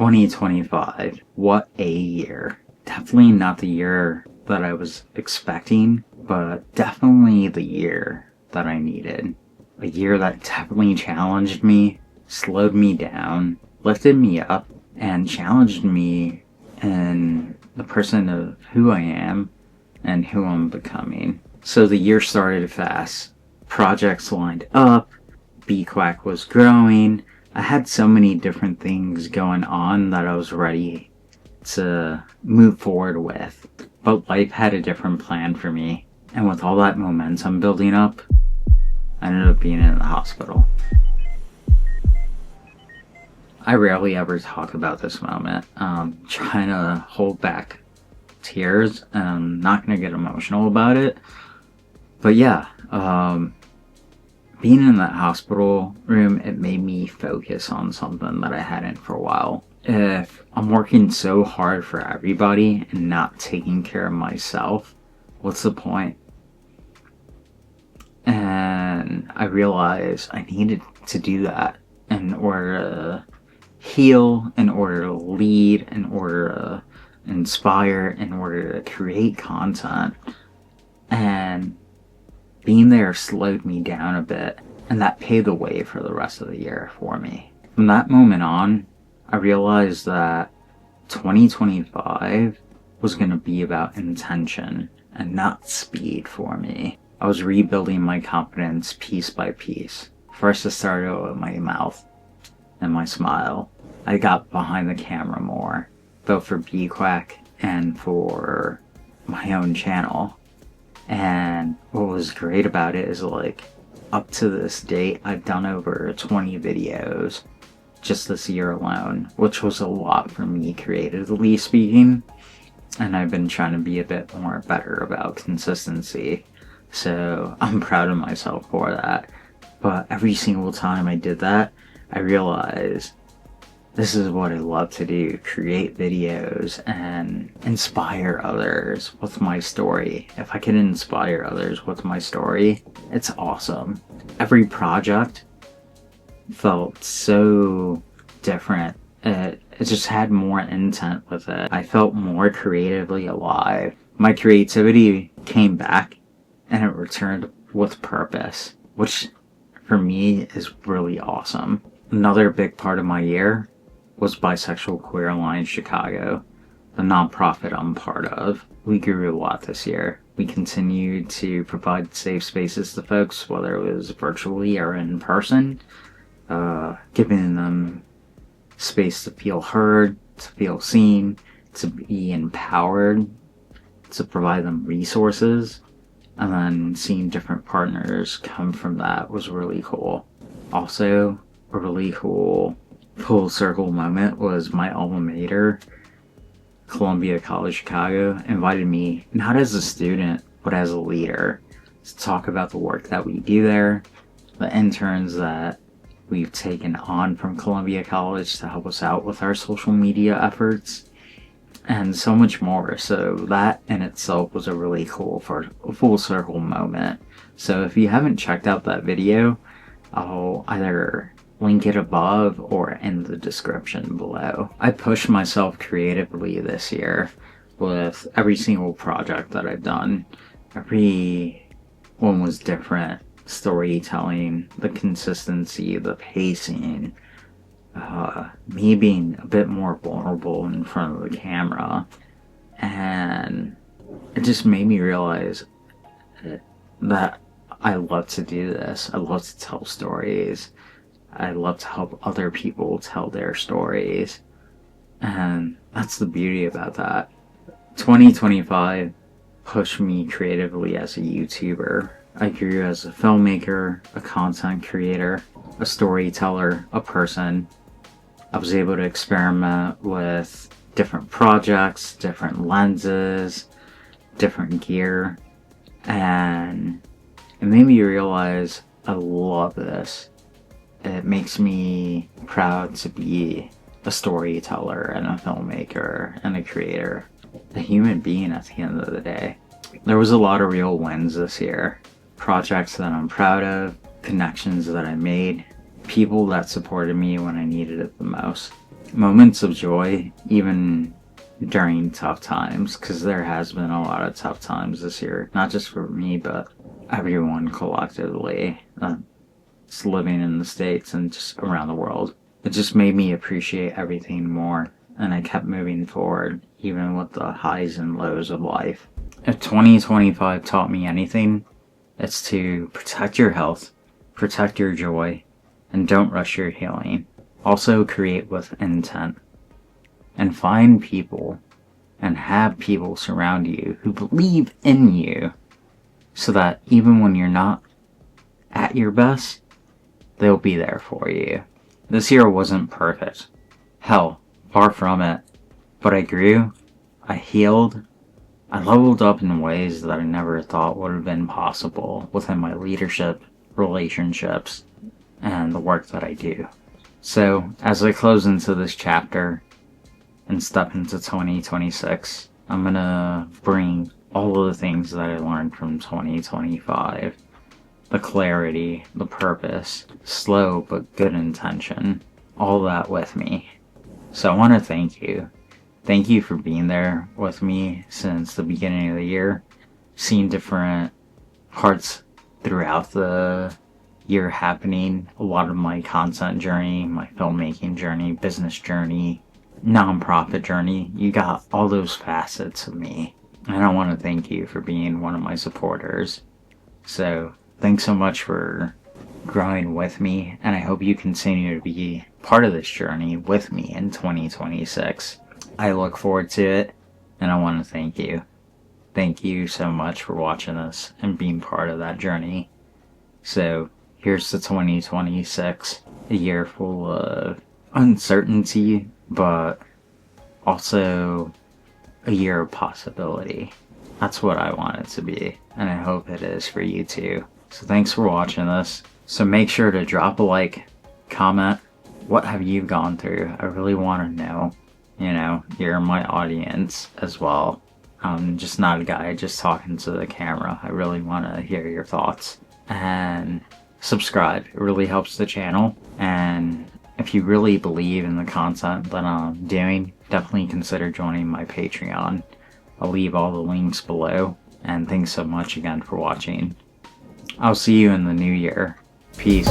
2025. What a year. Definitely not the year that I was expecting, but definitely the year that I needed. A year that definitely challenged me, slowed me down, lifted me up, and challenged me in the person of who I am and who I'm becoming. So the year started fast. Projects lined up, BQuack was growing. I had so many different things going on that I was ready to move forward with. But life had a different plan for me. And with all that momentum building up, I ended up being in the hospital. I rarely ever talk about this moment. Trying to hold back tears, and I'm not going to get emotional about it. But yeah, being in that hospital room, it made me focus on something that I hadn't for a while. If I'm working so hard for everybody and not taking care of myself, what's the point? And I realized I needed to do that in order to heal, in order to lead, in order to inspire, in order to create content. And being there slowed me down a bit, and that paved the way for the rest of the year for me. From that moment on, I realized that 2025 was going to be about intention and not speed for me. I was rebuilding my confidence piece by piece. First, I started with my mouth and my smile. I got behind the camera more, both for BQuack and for my own channel. And what was great about it is, like, up to this date, I've done over 20 videos just this year alone, which was a lot for me creatively speaking. And I've been trying to be a bit more better about consistency. So I'm proud of myself for that. But every single time I did that, I realized this is what I love to do, create videos and inspire others with my story. If I can inspire others with my story, it's awesome. Every project felt so different. It just had more intent with it. I felt more creatively alive. My creativity came back and it returned with purpose, which for me is really awesome. Another big part of my year was Bisexual Queer Alliance Chicago, the nonprofit I'm part of. We grew a lot this year. We continued to provide safe spaces to folks, whether it was virtually or in person, giving them space to feel heard, to feel seen, to be empowered, to provide them resources, and then seeing different partners come from that was really cool. Also, a really cool full circle moment was my alma mater, Columbia College Chicago, invited me not as a student but as a leader to talk about the work that we do there, the interns that we've taken on from Columbia College to help us out with our social media efforts, and so much more. So that in itself was a really cool full circle moment. So if you haven't checked out that video, I'll either link it above or in the description below. I pushed myself creatively this year with every single project that I've done. Every one was different. Storytelling, the consistency, the pacing, me being a bit more vulnerable in front of the camera. And it just made me realize that I love to do this. I love to tell stories. I love to help other people tell their stories. And that's the beauty about that. 2025 pushed me creatively as a YouTuber. I grew as a filmmaker, a content creator, a storyteller, a person. I was able to experiment with different projects, different lenses, different gear. And it made me realize I love this. It makes me proud to be a storyteller and a filmmaker and a creator, a human being at the end of the day. There was a lot of real wins this year. Projects that I'm proud of, connections that I made, people that supported me when I needed it the most. moments of joy, even during tough times, because there has been a lot of tough times this year, not just for me, but everyone collectively that's living in the States and just around the world. It just made me appreciate everything more, and I kept moving forward, even with the highs and lows of life. If 2025 taught me anything, it's to protect your health, protect your joy, and don't rush your healing. Also create with intent. And find people and have people surround you who believe in you, so that even when you're not at your best, they'll be there for you. This year wasn't perfect. Hell, far from it. But I grew, I healed, I leveled up in ways that I never thought would have been possible within my leadership, relationships, and the work that I do. So, as I close into this chapter and step into 2026, I'm gonna bring all of the things that I learned from 2025. The clarity, the purpose, slow but good intention, all that with me. So I want to thank you. Thank you for being there with me since the beginning of the year, seeing different parts throughout the year happening, a lot of my content journey, my filmmaking journey, business journey, nonprofit journey. You got all those facets of me, and I want to thank you for being one of my supporters. So thanks so much for growing with me, and I hope you continue to be part of this journey with me in 2026. I look forward to it, and I want to thank you. Thank you so much for watching this and being part of that journey. So here's to 2026, a year full of uncertainty, but also a year of possibility. That's what I want it to be, and I hope it is for you too. So thanks for watching this. So make sure to drop a like, comment, what have you gone through? I really want to know. You're my audience as well. I'm just not a guy just talking to the camera. I really want to hear your thoughts. And subscribe. It really helps the channel. And if you really believe in the content that I'm doing, definitely consider joining my Patreon. I'll leave all the links below. And thanks so much again for watching. I'll see you in the new year. Peace.